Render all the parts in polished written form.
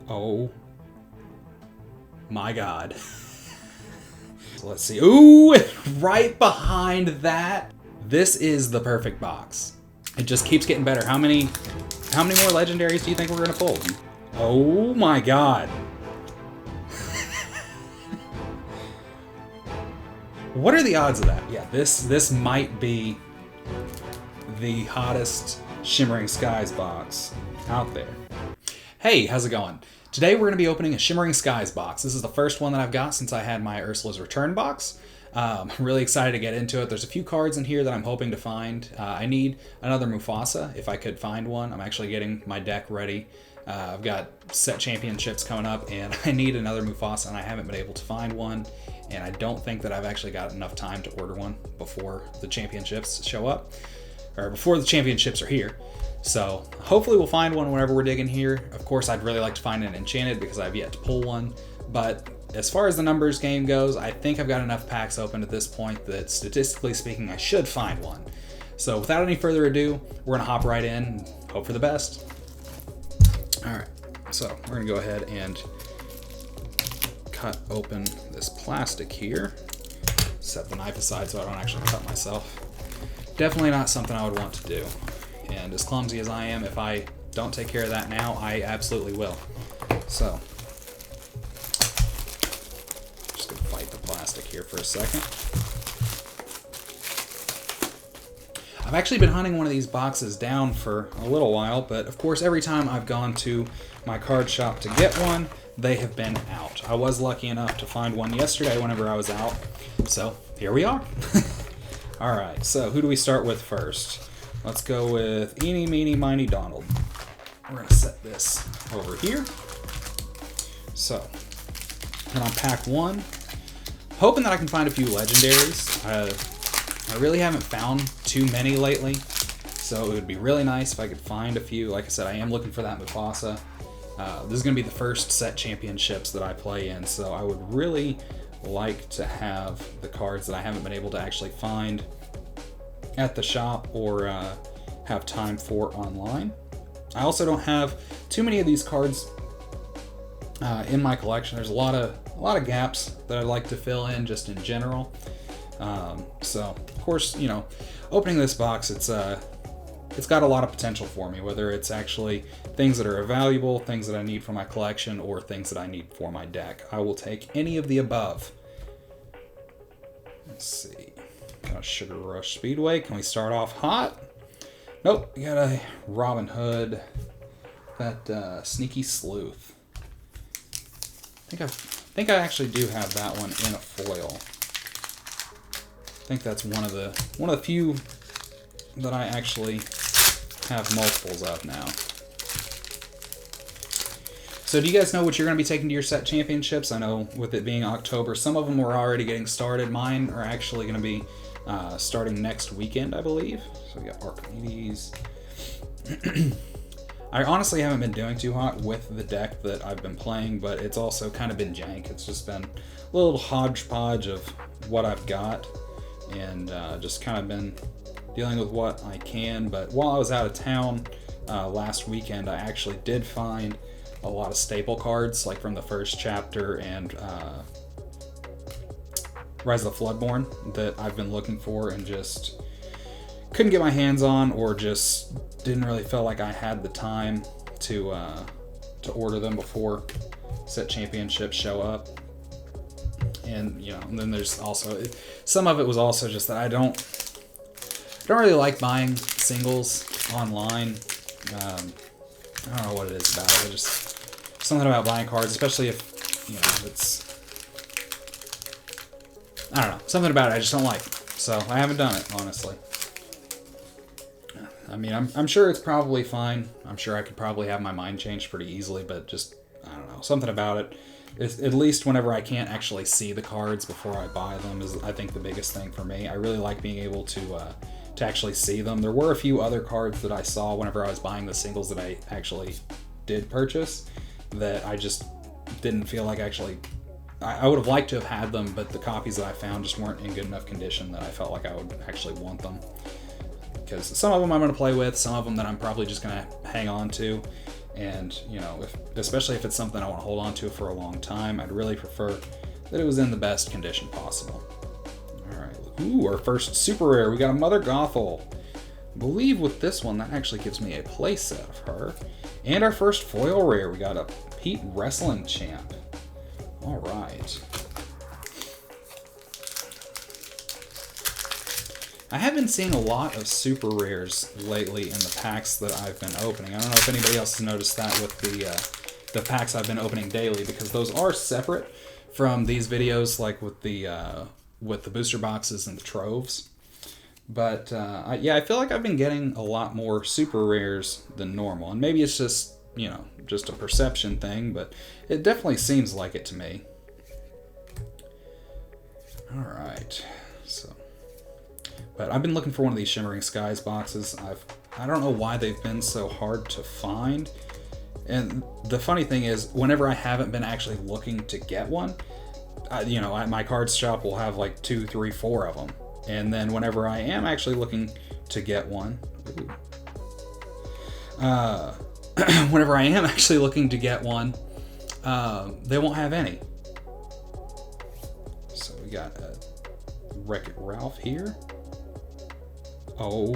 Oh my God. So let's see. Ooh, right behind that. This is the perfect box. It just keeps getting better. How many more legendaries do you think we're gonna pull? Oh my God. What are the odds of that? Yeah, this might be the hottest Shimmering Skies box out there. Hey, how's it going? Today we're going to be opening a Shimmering Skies box. This is the first one that I've got since I had my Ursula's Return box. I'm really excited to get into it. There's a few cards in here that I'm hoping to find. I need another Mufasa if I could find one. I'm actually getting my deck ready. I've got set championships coming up and I need another Mufasa and I haven't been able to find one. And I don't think that I've actually got enough time to order one before the championships show up, or before the championships are here. So hopefully we'll find one whenever we're digging here. Of course, I'd really like to find an enchanted because I've yet to pull one. But as far as the numbers game goes, I think I've got enough packs open at this point that statistically speaking, I should find one. So without any further ado, we're gonna hop right in and hope for the best. All right, so we're gonna go ahead and cut open this plastic here. Set the knife aside so I don't actually cut myself. Definitely not something I would want to do. And as clumsy as I am, if I don't take care of that now, I absolutely will. So, just gonna fight the plastic here for a second. I've actually been hunting one of these boxes down for a little while, but of course every time I've gone to my card shop to get one, they have been out. I was lucky enough to find one yesterday whenever I was out, so here we are. Alright, so who do we start with first? Let's go with Eeny, Meeny, Miny, Donald. We're going to set this over here. So, and on pack one, hoping that I can find a few legendaries. I really haven't found too many lately, so it would be really nice if I could find a few. Like I said, I am looking for that Mufasa. This is going to be the first set championships that I play in, so I would really like to have the cards that I haven't been able to actually find at the shop or have time for online. I also don't have too many of these cards in my collection. There's a lot of gaps that I'd like to fill in just in general. So of course, you know, opening this box, it's got a lot of potential for me, whether it's actually things that are valuable, things that I need for my collection, or things that I need for my deck. I will take any of the above. Let's see. Got a Sugar Rush Speedway. Can we start off hot? Nope. We got a Robin Hood. That Sneaky Sleuth. I think I actually do have that one in a foil. I think that's one of the few that I actually have multiples of now. So do you guys know what you're going to be taking to your set championships? I know with it being October, some of them were already getting started. Mine are actually going to be starting next weekend, I believe. So we got Archimedes. I honestly haven't been doing too hot with the deck that I've been playing, but it's also kind of been jank. It's just been a little hodgepodge of what I've got, and just kind of been dealing with what I can. But while I was out of town last weekend, I actually did find a lot of staple cards, like from the first chapter and Rise of the Floodborn, that I've been looking for and just couldn't get my hands on, or just didn't really feel like I had the time to order them before set championships show up. And you know, and then there's also some of it was also just that I don't really like buying singles online. I don't know what it is about it. Just something about buying cards, especially if, you know, it's, I don't know, something about it I just don't like. So I haven't done it, honestly. I mean, I'm sure it's probably fine. I'm sure I could probably have my mind changed pretty easily, but just, I don't know, something about it. At least whenever I can't actually see the cards before I buy them is, I think, the biggest thing for me. I really like being able to actually see them. There were a few other cards that I saw whenever I was buying the singles that I actually did purchase that I just didn't feel like actually... I would have liked to have had them, but the copies that I found just weren't in good enough condition that I felt like I would actually want them. Because some of them I'm going to play with, some of them that I'm probably just going to hang on to, And, you know, especially if it's something I want to hold on to for a long time, I'd really prefer that it was in the best condition possible. All right. Ooh, our first super rare. We got a Mother Gothel. I believe with this one, that actually gives me a playset of her. And our first foil rare. We got a Pete Wrestling Champ. All right. I have been seeing a lot of super rares lately in the packs that I've been opening. I don't know if anybody else has noticed that with the packs I've been opening daily, because those are separate from these videos, like with the booster boxes and the troves. But yeah, I feel like I've been getting a lot more super rares than normal, and maybe it's just, you know, just a perception thing, but it definitely seems like it to me. All right, so. But I've been looking for one of these Shimmering Skies boxes. I don't know why they've been so hard to find. And the funny thing is, whenever I haven't been actually looking to get one, you know, my cards shop will have like 2, 3, 4 of them. And then whenever I am actually looking to get one, whenever I am actually looking to get one, they won't have any. So we got Wreck-It Ralph here. Oh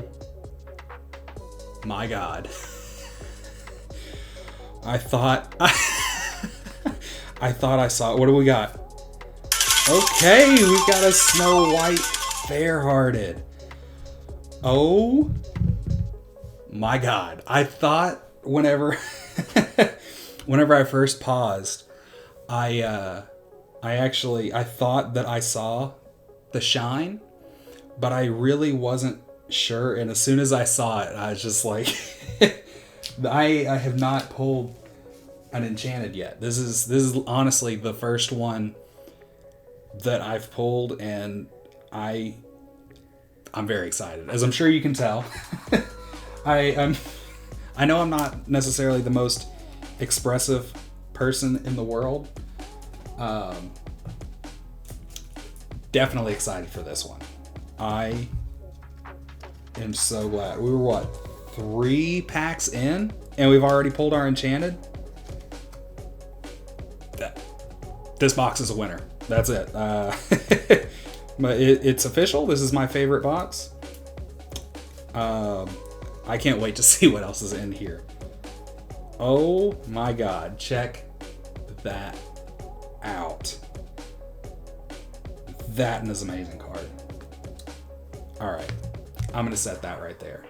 my God. I thought I saw, what do we got? Okay, we got a Snow White Fair-Hearted. Oh my God. I thought whenever I first paused, I thought that I saw the shine, but I really wasn't sure, and as soon as I saw it, I was just like, I have not pulled an enchanted yet. This is honestly the first one that I've pulled, and I'm very excited, as I'm sure you can tell. I know I'm not necessarily the most expressive person in the world. Definitely excited for this one. I am so glad. We were, what, 3 packs in, and we've already pulled our enchanted? This box is a winner. That's it. But it's official. This is my favorite box. I can't wait to see what else is in here. Oh my God. Check that out. That is an amazing card. All right. I'm going to set that right there.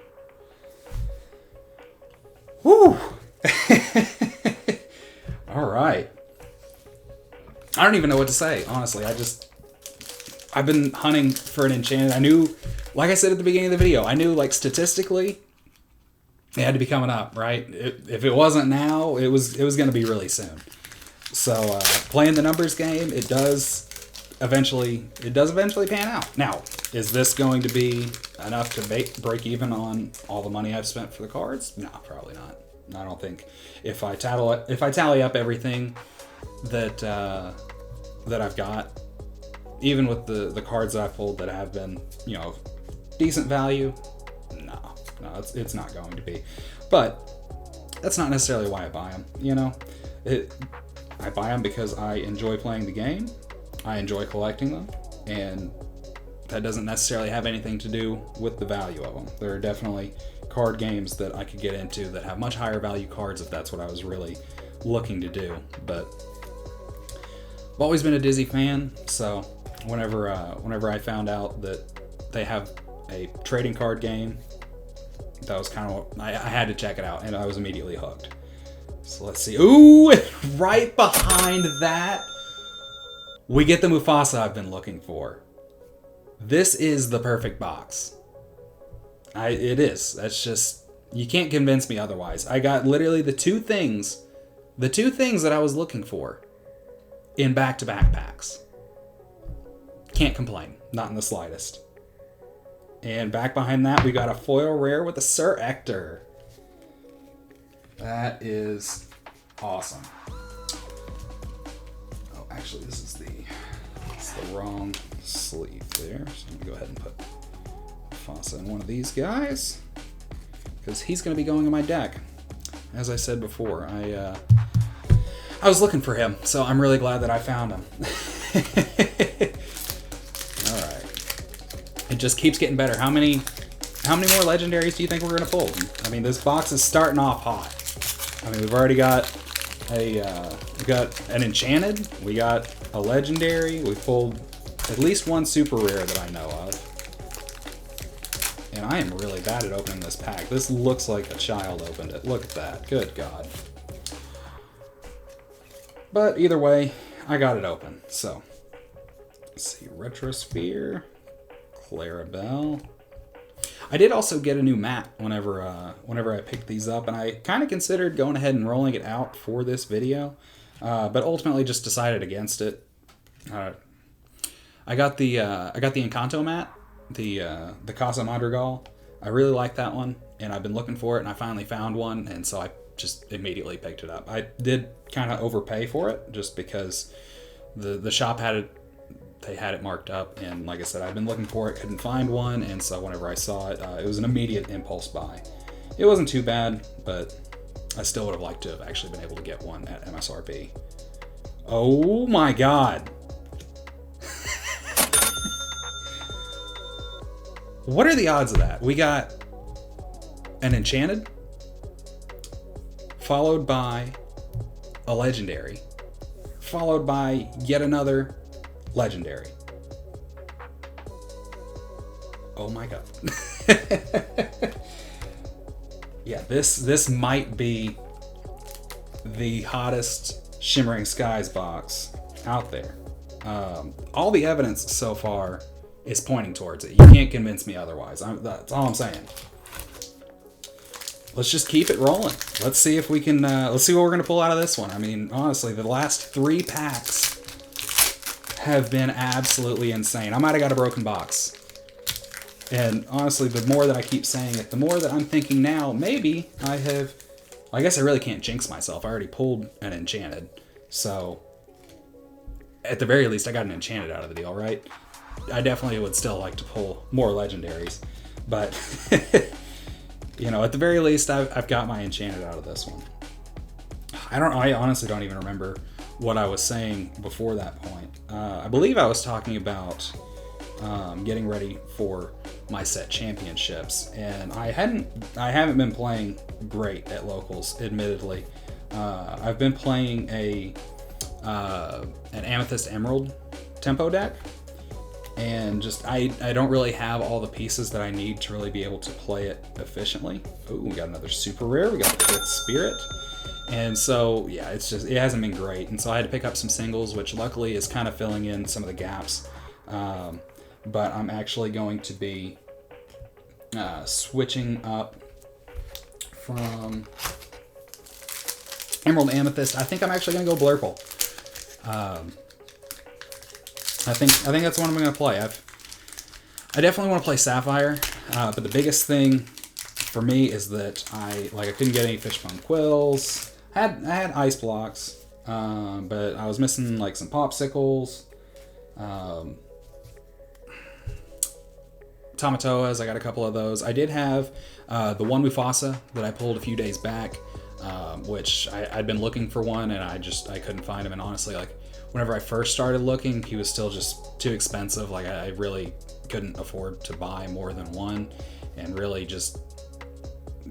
Woo! All right. I don't even know what to say, honestly. I've been hunting for an enchanted. I knew, like I said at the beginning of the video, I knew, like, statistically, it had to be coming up, right? If it wasn't now, it was going to be really soon. So, playing the numbers game, it does eventually pan out. Now, is this going to be enough to break even on all the money I've spent for the cards? No, probably not. I don't think. If I tally up everything that I've got, even with the cards that I've pulled that have been, you know, decent value, no, it's not going to be. But that's not necessarily why I buy them. You know, I buy them because I enjoy playing the game. I enjoy collecting them, and that doesn't necessarily have anything to do with the value of them. There are definitely card games that I could get into that have much higher value cards if that's what I was really looking to do. But I've always been a Disney fan, so whenever I found out that they have a trading card game, that was kind of, I had to check it out, and I was immediately hooked. So let's see. Ooh, right behind that, we get the Mufasa I've been looking for. This is the perfect box. It is. That's just, you can't convince me otherwise. I got literally the two things that I was looking for in back-to-back packs. Can't complain. Not in the slightest. And back behind that, we got a foil rare with a Sir Ector. That is awesome. Oh, actually, this is the wrong sleeve there. So I'm going to go ahead and put Mufasa in one of these guys, because he's going to be going in my deck. as I said before. I was looking for him, so I'm really glad that I found him. All right. It just keeps getting better. How many more legendaries do you think we're gonna pull? I mean, this box is starting off hot. I mean, we've already got we got an enchanted, we got a legendary, we pulled at least one super rare that I know of. And I am really bad at opening this pack. This looks like a child opened it. Look at that. Good God. But either way, I got it open. So, let's see. Retrosphere. Clarabelle. I did also get a new mat whenever I picked these up, and I kind of considered going ahead and rolling it out for this video, but ultimately just decided against it. I got the Encanto mat, the Casa Madrigal. I really like that one, and I've been looking for it, and I finally found one, and so I just immediately picked it up. I did kind of overpay for it, just because the shop had it. They had it marked up, and like I said, I've been looking for it, couldn't find one, and so whenever I saw it, it was an immediate impulse buy. It wasn't too bad, but I still would have liked to have actually been able to get one at MSRP. Oh my God. What are the odds of that? We got an enchanted, followed by a legendary, followed by yet another legendary. Oh my God. Yeah, this might be the hottest Shimmering Skies box out there. All the evidence so far is pointing towards it. You can't convince me otherwise. That's all I'm saying. Let's just keep it rolling. Let's see if we can, let's see what we're going to pull out of this one. I mean, honestly, the last 3 packs have been absolutely insane. I might have got a broken box. And honestly, the more that I keep saying it, the more that I'm thinking now, maybe I have, I guess I really can't jinx myself. I already pulled an enchanted. So, at the very least, I got an enchanted out of the deal, right? I definitely would still like to pull more legendaries. But, you know, at the very least, I've got my enchanted out of this one. I honestly don't even remember what I was saying before that point. I believe I was talking about getting ready for my set championships, and I haven't been playing great at locals, admittedly. I've been playing an Amethyst Emerald tempo deck, and just I don't really have all the pieces that I need to really be able to play it efficiently. Oh, we got another super rare. We got the 5th Spirit. And so, yeah, it hasn't been great. And so I had to pick up some singles, which luckily is kind of filling in some of the gaps. But I'm actually going to be switching up from Emerald Amethyst. I think I'm actually going to go Blurple. I think that's the one I'm going to play. I definitely want to play Sapphire, but the biggest thing for me is that I couldn't get any Fishbone Quills. I had ice blocks, but I was missing like some popsicles. Tamatoas, I got a couple of those. I did have the one Mufasa that I pulled a few days back, which I'd been looking for one, and I couldn't find him. And honestly, like whenever I first started looking, he was still just too expensive. Like I really couldn't afford to buy more than one, and really just,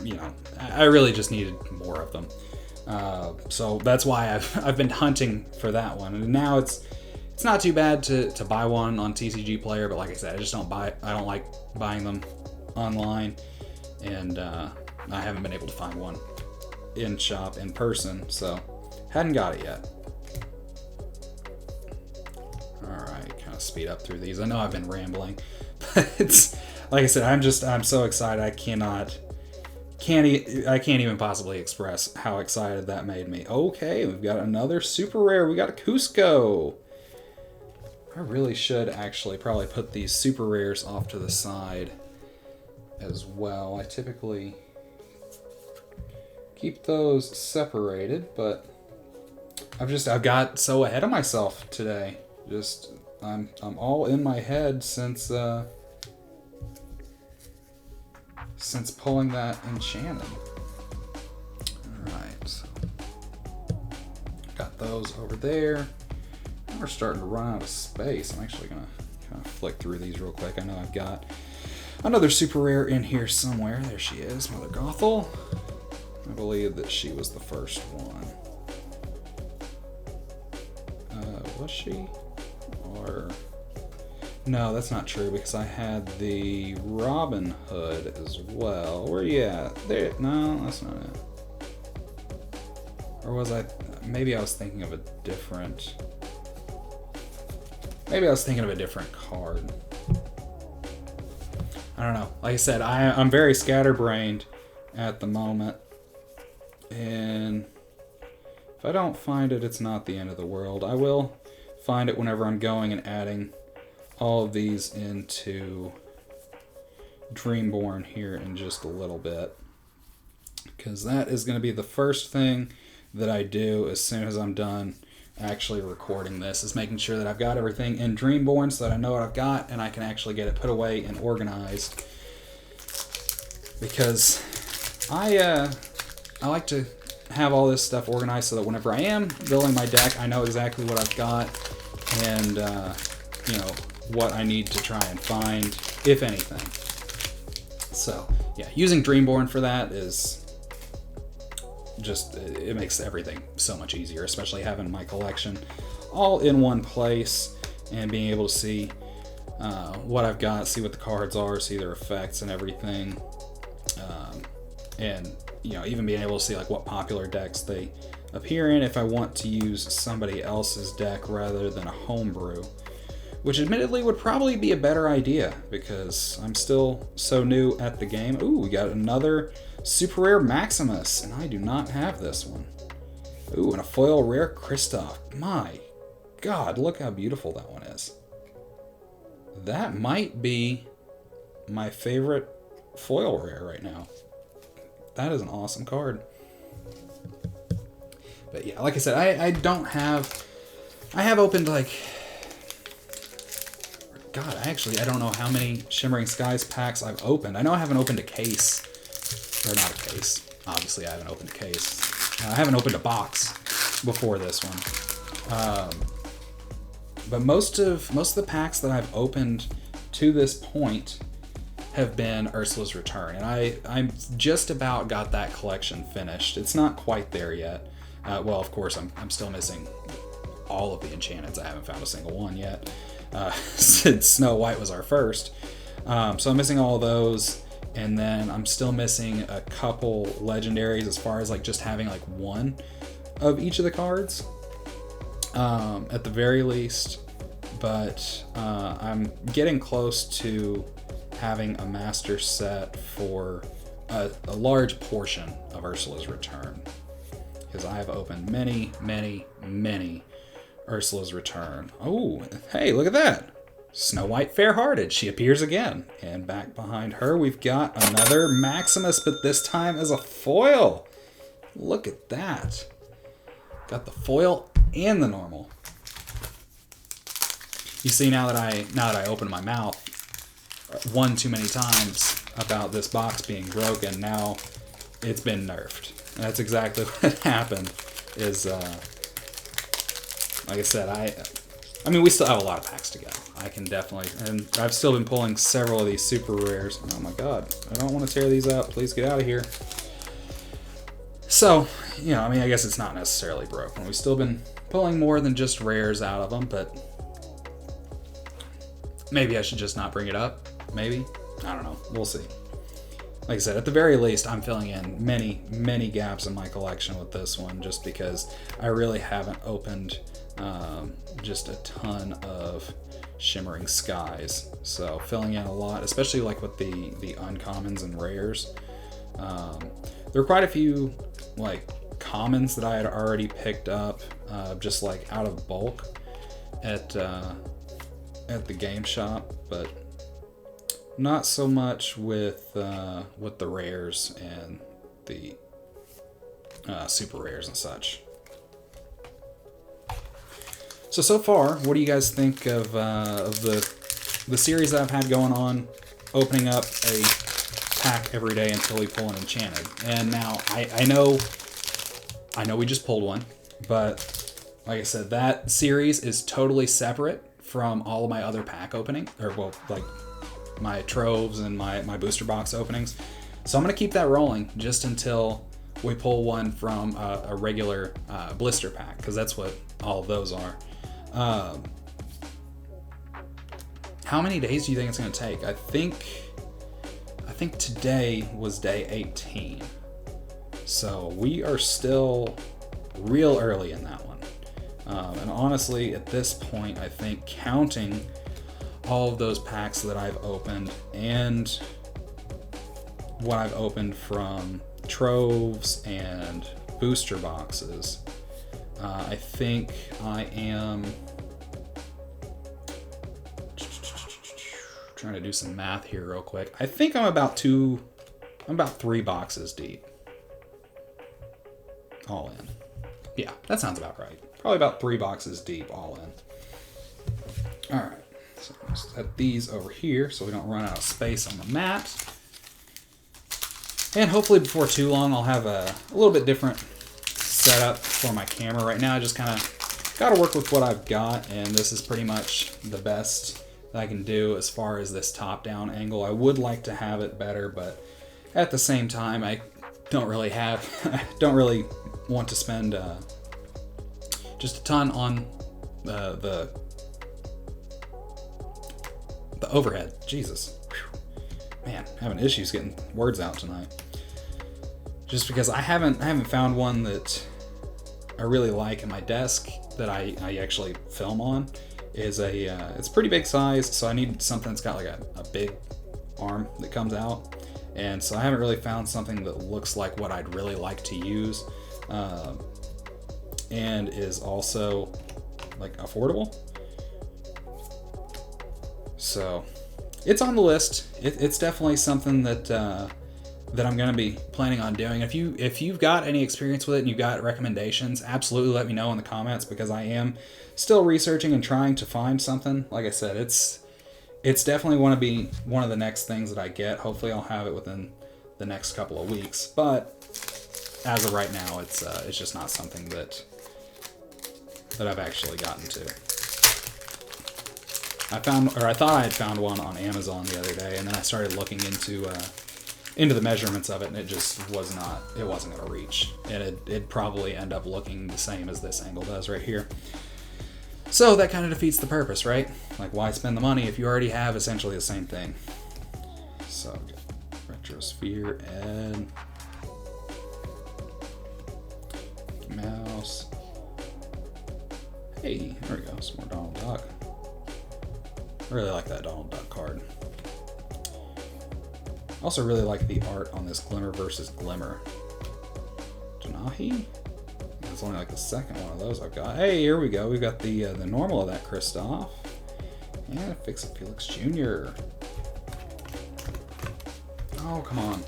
you know, I really just needed more of them. So that's why I've been hunting for that one, and now it's not too bad to buy one on TCG Player, but like I said, I don't like buying them online, and I haven't been able to find one in shop in person, so hadn't got it yet. All right, kind of speed up through these. I know I've been rambling, but it's like I said, I'm so excited. I can't even possibly express how excited that made me. Okay, we've got another super rare. We got a Cusco. I really should actually probably put these super rares off to the side as well. I typically keep those separated, but I've got so ahead of myself today. Just I'm all in my head since pulling that enchanted. All those over there. We're starting to run out of space. I'm actually going to kind of flick through these real quick. I know I've got another super rare in here somewhere. There she is, Mother Gothel. I believe that she was the first one. Was she? Or... No, that's not true, because I had the Robin Hood as well. Where are you at? There. No, that's not it. Or was I... Maybe I was thinking of a different... Maybe I was thinking of a different card. I don't know. Like I said, I'm very scatterbrained at the moment. And if I don't find it, it's not the end of the world. I will find it whenever I'm going and adding all of these into Dreamborn here in just a little bit. Because that is going to be the first thing that I do as soon as I'm done actually recording this, is making sure that I've got everything in Dreamborn so that I know what I've got and I can actually get it put away and organized. Because I like to have all this stuff organized so that whenever I am building my deck, I know exactly what I've got and you know, what I need to try and find, if anything. So yeah, using Dreamborn for that is just, it makes everything so much easier, especially having my collection all in one place and being able to see what I've got, see what the cards are, see their effects and everything, and you know, even being able to see like what popular decks they appear in if I want to use somebody else's deck rather than a homebrew, which admittedly would probably be a better idea because I'm still so new at the game. Ooh, we got another super rare Maximus, and I do not have this one. Ooh, and a foil rare Kristoff. My God, look how beautiful that one is. That might be my favorite foil rare right now. That is an awesome card. But yeah, like I said, I don't have... I have opened like... God, I don't know how many Shimmering Skies packs I've opened. I know I haven't opened a case. Or not a case. Obviously, I haven't opened a case. I haven't opened a box before this one. But most of the packs that I've opened to this point have been Ursula's Return. And I'm just about got that collection finished. It's not quite there yet. Well, of course, I'm still missing all of the Enchanteds. I haven't found a single one yet. Since Snow White was our first. So I'm missing all of those. And then I'm still missing a couple legendaries as far as like just having like one of each of the cards at the very least. But I'm getting close to having a master set for a large portion of Ursula's Return. Because I have opened many, many, many Ursula's Return. Oh, hey, look at that. Snow White Fair-Hearted. She appears again. And back behind her, we've got another Maximus, but this time as a foil. Look at that. Got the foil and the normal. You see, now that I opened my mouth one too many times about this box being broken, now it's been nerfed. And that's exactly what happened. Is like I said, I mean, we still have a lot of packs to go. I can definitely, and I've still been pulling several of these super rares. Oh my God, I don't want to tear these up. Please get out of here. So, you know, I mean, I guess it's not necessarily broken. We've still been pulling more than just rares out of them, but maybe I should just not bring it up. Maybe. I don't know. We'll see. Like I said, at the very least, I'm filling in many, many gaps in my collection with this one just because I really haven't opened just a ton of Shimmering Skies. So filling in a lot, especially like with the uncommons and rares. There were quite a few like commons that I had already picked up just like out of bulk at the game shop, but not so much with the rares and the super rares and such. So far, what do you guys think of the series that I've had going on, opening up a pack every day until we pull an enchanted? And now I know we just pulled one, but like I said, that series is totally separate from all of my other pack opening, or well, like my troves and my booster box openings. So I'm going to keep that rolling just until we pull one from a regular blister pack, because that's what all of those are. How many days do you think it's going to take? I think today was day 18. So we are still real early in that one. And honestly, at this point, I think counting all of those packs that I've opened and what I've opened from troves and booster boxes, I think I am trying to do some math here real quick. I think I'm about 3 boxes deep. All in. Yeah, that sounds about right. Probably about 3 boxes deep all in. All right. So let's set these over here so we don't run out of space on the mat. And hopefully before too long, I'll have a little bit different setup for my camera. Right now, I just kind of got to work with what I've got, and this is pretty much the best that I can do as far as this top-down angle. I would like to have it better, but at the same time, I don't really want to spend just a ton on the overhead. Jesus. Whew. Man, having issues getting words out tonight. Just because I haven't found one that I really like at my desk that I actually film on. Is it's pretty big size, so I need something that's got like a big arm that comes out, and so I haven't really found something that looks like what I'd really like to use, and is also like affordable. So it's on the list. It's definitely something that I'm going to be planning on doing. If you've got any experience with it and you've got recommendations, absolutely let me know in the comments, because I am still researching and trying to find something. Like I said, it's definitely want to be one of the next things that I get. Hopefully I'll have it within the next couple of weeks, but as of right now, it's just not something that I've actually gotten to. I thought I had found one on Amazon the other day, and then I started looking into the measurements of it, and it wasn't going to reach, and it'd probably end up looking the same as this angle does right here. So that kind of defeats the purpose, right? Like, why spend the money if you already have essentially the same thing? So, Retrosphere and Mouse. Hey, there we go, some more Donald Duck. I really like that Donald Duck card. Also really like the art on this Glimmer versus Glimmer. Janahi? It's only like the second one of those I've got. Hey, here we go. We've got the normal of that Kristoff. And Fix It Felix Jr. Oh, come on.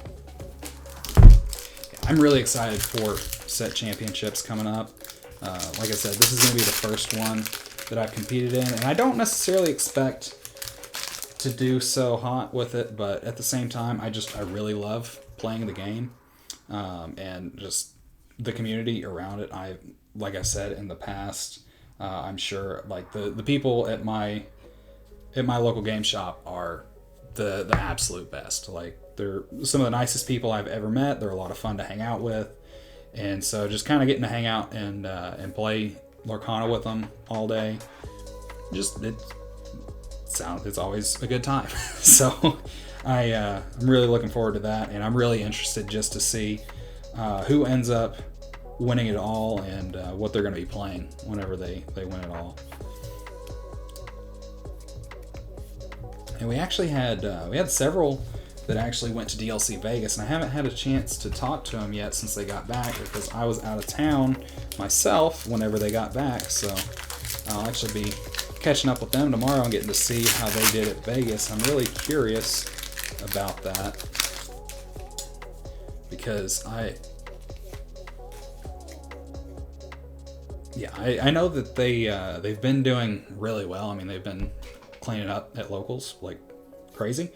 Yeah, I'm really excited for set championships coming up. Like I said, this is going to be the first one that I've competed in, and I don't necessarily expect to do so hot with it, but at the same time, I really love playing the game, and just the community around it. Like I said in the past, I'm sure like the people at my local game shop are the absolute best. Like, they're some of the nicest people I've ever met. They're a lot of fun to hang out with, and so just kind of getting to hang out and play Lorcana with them all day, it's always a good time. So I'm really looking forward to that, and I'm really interested just to see who ends up winning it all, and what they're going to be playing whenever they win it all. And we actually had several that actually went to DLC Vegas, and I haven't had a chance to talk to them yet since they got back, because I was out of town myself whenever they got back. So I'll actually be catching up with them tomorrow and getting to see how they did at Vegas. I'm really curious about that, because I know that they've been doing really well. I mean, they've been cleaning up at locals like crazy.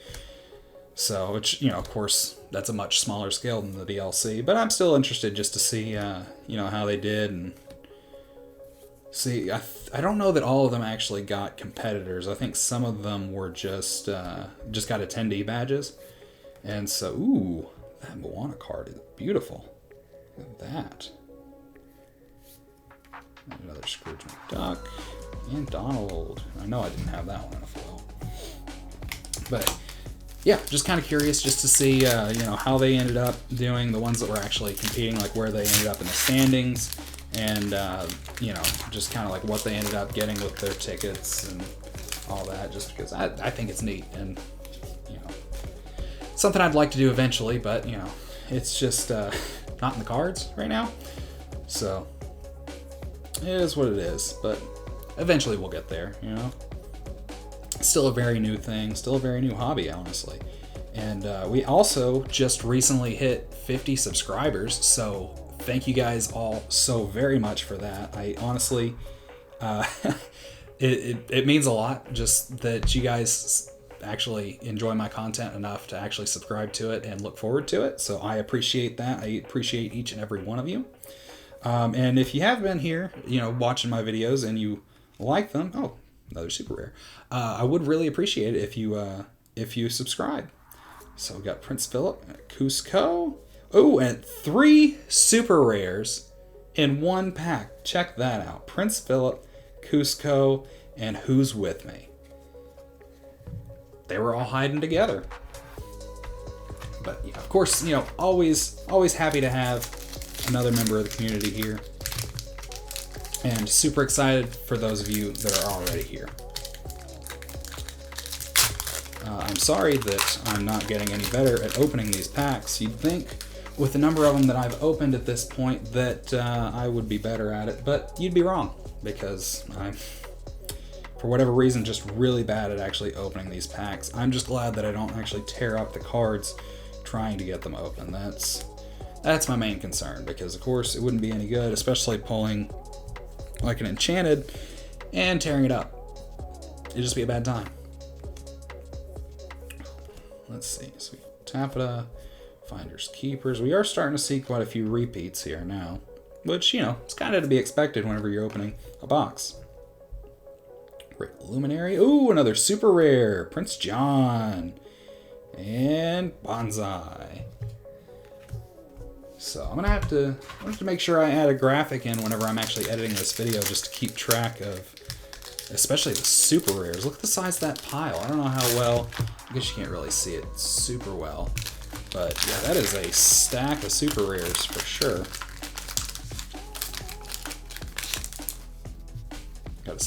So, which, of course, that's a much smaller scale than the DLC, but I'm still interested just to see, how they did, and See, I don't know that all of them actually got competitors. I think some of them were just got attendee badges. And so, ooh, that Moana card is beautiful. Look at that. Another Scrooge McDuck. And Donald. I know I didn't have that one in a foil. But, yeah, just kind of curious just to see, how they ended up doing, the ones that were actually competing, like where they ended up in the standings. And, just kind of like what they ended up getting with their tickets and all that, just because I think it's neat and, something I'd like to do eventually, but, it's just not in the cards right now. So, it is what it is, but eventually we'll get there, Still a very new thing, still a very new hobby, honestly. And we also just recently hit 50 subscribers, so thank you guys all so very much for that. I honestly, it means a lot just that you guys actually enjoy my content enough to actually subscribe to it and look forward to it. So I appreciate that. I appreciate each and every one of you. And if you have been here, watching my videos and you like them, oh, another super rare. I would really appreciate it if you subscribe. So we got Prince Philip, Cusco. Oh, and 3 super rares in one pack. Check that out. Prince Philip, Cusco, and Who's With Me. They were all hiding together. But yeah, of course, always happy to have another member of the community here. And super excited for those of you that are already here. I'm sorry that I'm not getting any better at opening these packs. You'd think with the number of them that I've opened at this point that I would be better at it, but you'd be wrong, because I'm, for whatever reason, just really bad at actually opening these packs. I'm just glad that I don't actually tear up the cards trying to get them open. That's my main concern, because of course it wouldn't be any good, especially pulling like an enchanted and tearing it up. It'd just be a bad time. Let's see. Sweet Taffeta, Finders Keepers. We are starting to see quite a few repeats here now, which, it's kind of to be expected whenever you're opening a box. Great Luminary. Ooh, another super rare. Prince John. And Bonsai. So I'm gonna have to make sure I add a graphic in whenever I'm actually editing this video, just to keep track of, especially the super rares. Look at the size of that pile. I don't know how well, I guess you can't really see it super well, but yeah, that is a stack of super rares for sure. Got a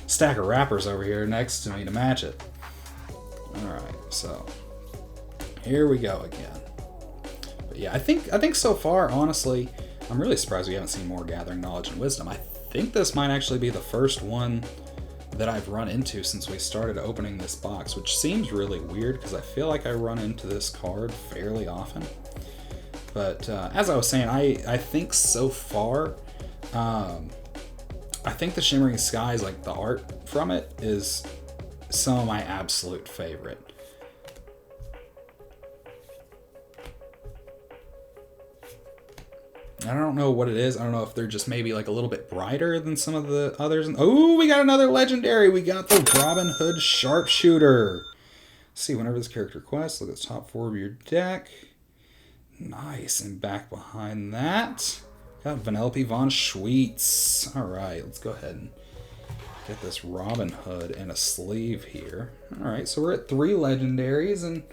stack of wrappers over here next to me to match it. All right, so here we go again. But yeah, I think so far, honestly, I'm really surprised we haven't seen more Gathering Knowledge and Wisdom. I think this might actually be the first one that I've run into since we started opening this box, which seems really weird because I feel like I run into this card fairly often. But as I was saying, I think so far, I think the Shimmering Skies, like the art from it, is some of my absolute favorite. I don't know what it is. I don't know if they're just maybe like a little bit brighter than some of the others. Oh, we got another legendary. We got the Robin Hood Sharpshooter. Let's see, whenever this character quests, look at the top 4 of your deck. Nice. And back behind that, got Vanellope von Schweetz. All right, let's go ahead and get this Robin Hood and a sleeve here. All right, so we're at 3 legendaries and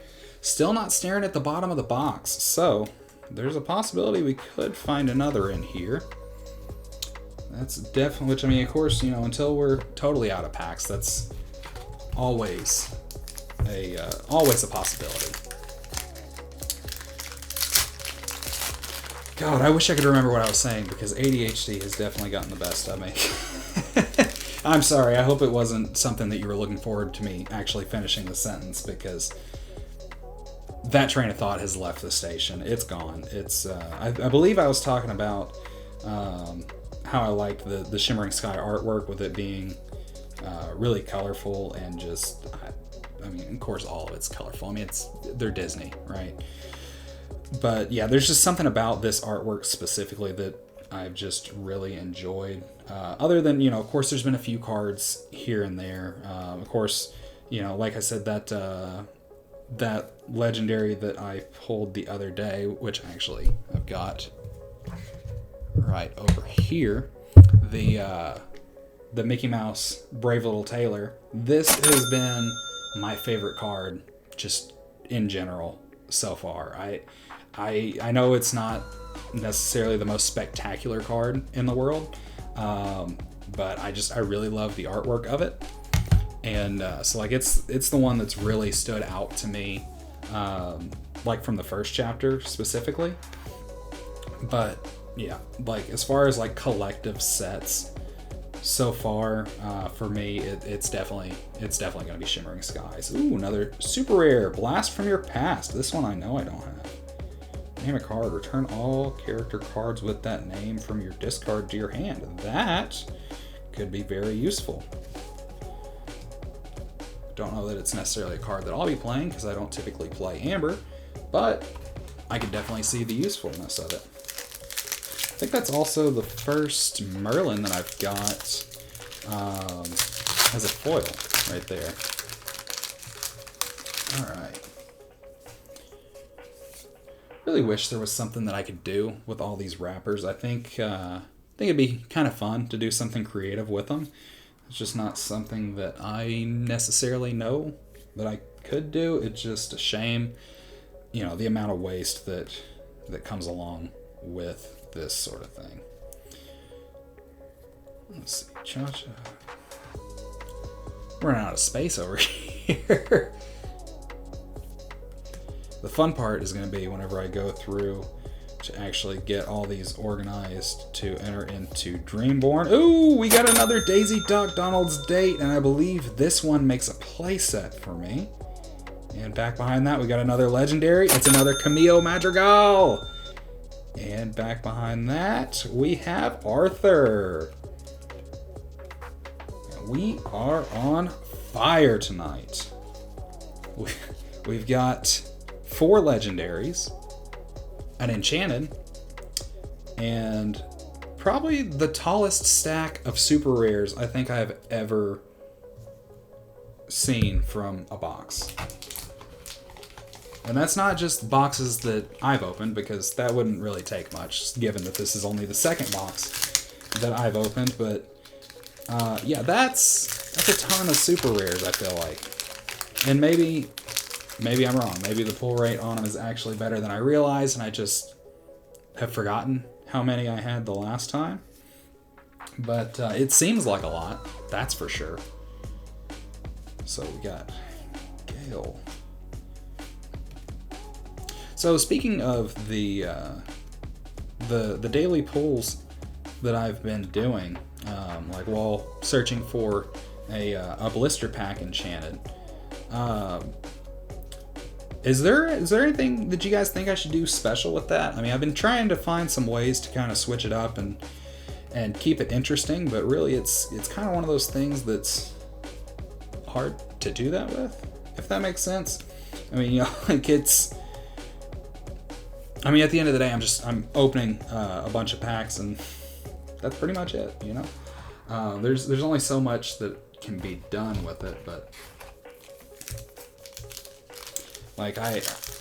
still not staring at the bottom of the box. So there's a possibility we could find another in here. That's definitely, which I mean, of course, until we're totally out of packs, that's always a possibility. God, I wish I could remember what I was saying, because ADHD has definitely gotten the best of me. I'm sorry, I hope it wasn't something that you were looking forward to me actually finishing the sentence, because that train of thought has left the station. It's gone. It's I believe I was talking about how I liked the Shimmering Sky artwork, with it being really colorful and just, I mean, of course, all of it's colorful. I mean, they're Disney, right? But yeah, there's just something about this artwork specifically that I've just really enjoyed. Other than, of course, there's been a few cards here and there. Of course, like I said, that legendary that I pulled the other day, which actually I've got right over here, the Mickey Mouse Brave Little Tailor. This has been my favorite card just in general so far. I know it's not necessarily the most spectacular card in the world, but I really love the artwork of it, and so like it's the one that's really stood out to me, like from the first chapter specifically. But yeah, like as far as like collective sets so far, for me, it's definitely going to be Shimmering Skies. Ooh, another super rare Blast from Your Past. This one I know I don't have. Name a card. Return all character cards with that name from your discard to your hand. That could be very useful. Don't know that it's necessarily a card that I'll be playing because I don't typically play Amber, but I could definitely see the usefulness of it. I think that's also the first Merlin that I've got as a foil right there. All right. Really wish there was something that I could do with all these wrappers. I think it'd be kind of fun to do something creative with them. It's just not something that I necessarily know that I could do. It's just a shame, the amount of waste that comes along with this sort of thing. Let's see, Cha-Cha. We're running out of space over here. The fun part is going to be whenever I go through to actually get all these organized to enter into Dreamborn. Ooh, we got another Daisy Duck Donald's Date, and I believe this one makes a playset for me. And back behind that, we got another legendary. It's another Camille Madrigal. And back behind that, we have Arthur. And we are on fire tonight. We've got 4 legendaries, an enchanted, and probably the tallest stack of super rares I think I have ever seen from a box. And that's not just boxes that I've opened, because that wouldn't really take much, given that this is only the second box that I've opened. But yeah, that's a ton of super rares, I feel like. And maybe I'm wrong. Maybe the pull rate on them is actually better than I realized, and I just have forgotten how many I had the last time. But it seems like a lot, that's for sure. So we got Gale. So speaking of the daily pulls that I've been doing, like while searching for a blister pack enchanted, is there anything that you guys think I should do special with that? I mean, I've been trying to find some ways to kind of switch it up and keep it interesting, but really it's kind of one of those things that's hard to do that with, if that makes sense. I mean, like at the end of the day, I'm opening a bunch of packs, and that's pretty much it, There's only so much that can be done with it, but like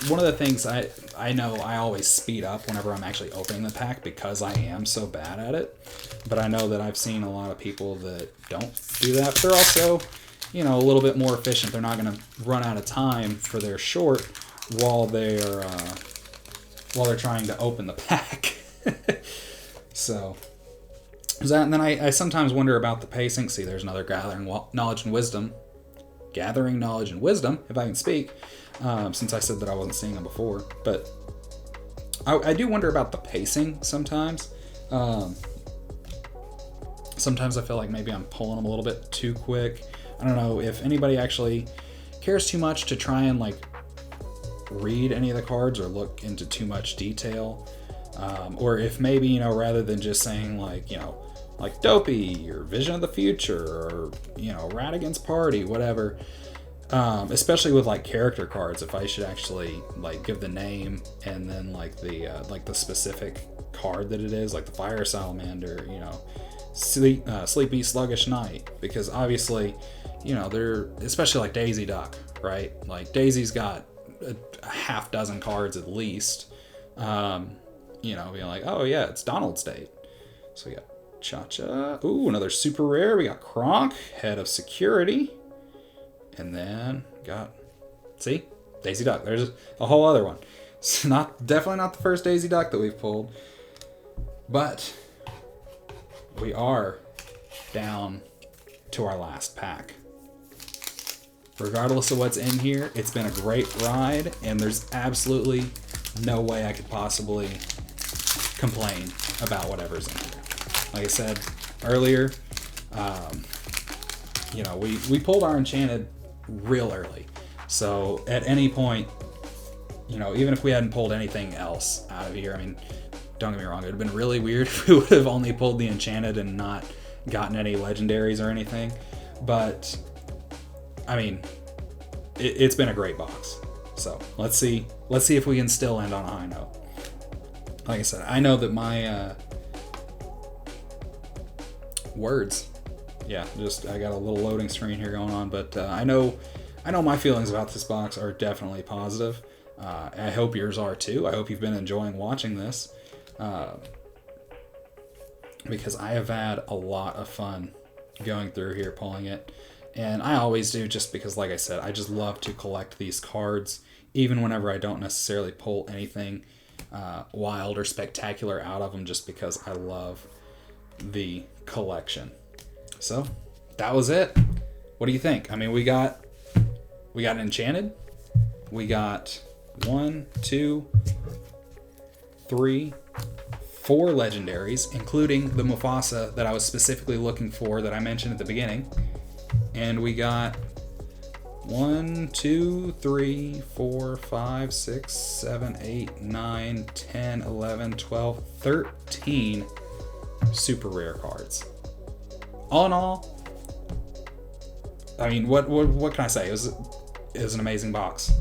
one of the things I know I always speed up whenever I'm actually opening the pack because I am so bad at it. But I know that I've seen a lot of people that don't do that. But they're also, a little bit more efficient. They're not going to run out of time for their short while they're trying to open the pack. So that, and then I sometimes wonder about the pacing. See, there's another gathering knowledge and wisdom, if I can speak. Since I said that I wasn't seeing them before. But I do wonder about the pacing sometimes. Sometimes I feel like maybe I'm pulling them a little bit too quick. I don't know if anybody actually cares too much to try and read any of the cards or look into too much detail. Or if maybe, rather than just saying like Dopey or Vision of the Future or, Radigan's Party, whatever. Especially with character cards, if I should actually give the name and then the specific card that it is, like the Fire Salamander, Sleepy Sluggish Night, because obviously, they're, especially like Daisy Duck, right? Like Daisy's got a half dozen cards at least, being like, oh yeah, it's Donald's Date. So we got Cha-Cha. Ooh, another super rare. We got Kronk, Head of Security. And then got, see? Daisy Duck. There's a whole other one. It's definitely not the first Daisy Duck that we've pulled. But we are down to our last pack. Regardless of what's in here, it's been a great ride, and there's absolutely no way I could possibly complain about whatever's in here. Like I said earlier, we pulled our Enchanted real early. So at any point, even if we hadn't pulled anything else out of here, I mean, don't get me wrong, it would have been really weird if we would have only pulled the Enchanted and not gotten any legendaries or anything. But, I mean, it's been a great box. So let's see if we can still end on a high note. Like I said, I know that my words, I got a little loading screen here going on, but I know my feelings about this box are definitely positive. I hope yours are too. I hope you've been enjoying watching this, because I have had a lot of fun going through here pulling it, and I always do, just because, like I said, I just love to collect these cards, even whenever I don't necessarily pull anything wild or spectacular out of them, just because I love the collection. So that was it. What do you think? I mean, we got an Enchanted, we got 1, 2, 3, 4 legendaries, including the Mufasa that I was specifically looking for that I mentioned at the beginning, and we got 1, 2, 3, 4, 5, 6, 7, 8, 9, 10, 11, 12, 13 super rare cards. All in all, I mean, what can I say? It was an amazing box.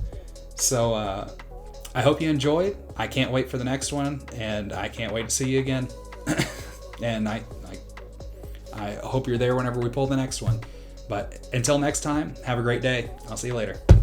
So I hope you enjoyed. I can't wait for the next one, and I can't wait to see you again. And I hope you're there whenever we pull the next one. But until next time, have a great day. I'll see you later.